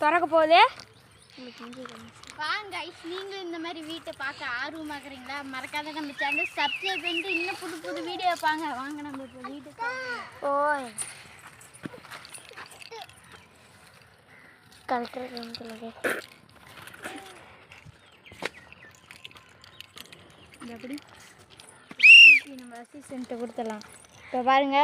திறக்க போகுது. வாங்க கைஸ், நீங்களும் இந்த மாதிரி வீட்டை பார்க்க ஆர்வமாக்குறீங்களா? மறக்காத நம்ம சேனல் சப்ஸ்கிரைப் பண்ணிட்டு இன்னும் புது புது வீடியோ பாங்க. வாங்க நம்ம இப்போ வீட்டுக்கு ஓய் கலெக்டர் சொல்லுங்க. எப்படி நம்ம அசிஸ்டண்ட்டை கொடுத்துடலாம். இப்போ பாருங்க,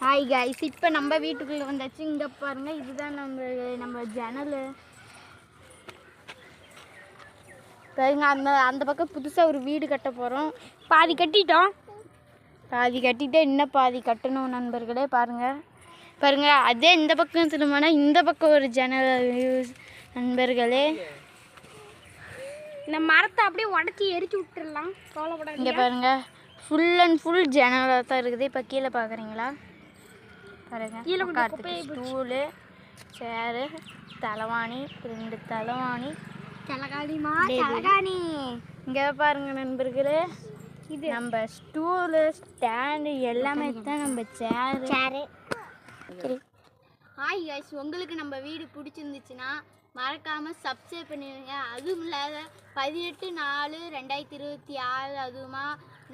ஹாய் கைஸ், இப்போ நம்ம வீட்டுக்குள்ளே வந்தாச்சு. இங்கே பாருங்கள், இதுதான் நம்ம ஜன்னல். பாருங்க, அந்த பக்கம் புதுசாக ஒரு வீடு கட்ட போகிறோம். பாதி கட்டிட்டோம். பாதி கட்டிட்டு இன்னும் பாதி கட்டணும் நண்பர்களே. பாருங்கள் அதே இந்த பக்கம் திரும்பினா இந்த பக்கம் ஒரு ஜன்னல் நண்பர்களே. இந்த மரத்தை அப்படியே உடச்சி எரிச்சு விட்டுடலாம். இங்கே பாருங்கள், ஃபுல் அண்ட் ஃபுல் ஜன்னலாக தான் இருக்குது. இப்போ கீழே பார்க்குறீங்களா? பாருங்கள், கீழே உட்காரத்துக்கு ஸ்டூலு, சேரு, தலைவாணி, 2 தலைவாணி, தலகாணி. இங்கே பாருங்க நண்பர்களே, இது நம்ம ஸ்டூலு, ஸ்டாண்டு எல்லாமே தான் நம்ம சேரு. ஹாய் கைஸ், உங்களுக்கு நம்ம வீடு பிடிச்சிருந்துச்சுன்னா மறக்காமல் சப்ஸ்கிரைப் பண்ணிடுங்க. அதுவும் இல்லாத 18/4/2026 அதுவுமா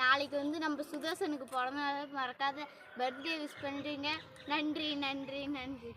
நாளைக்கு வந்து நம்ம சுதர்சனுக்கு பிறந்தநாள். மறக்காத பர்த்டே விஷ் பண்ணுறீங்க. நன்றி நன்றி நன்றி.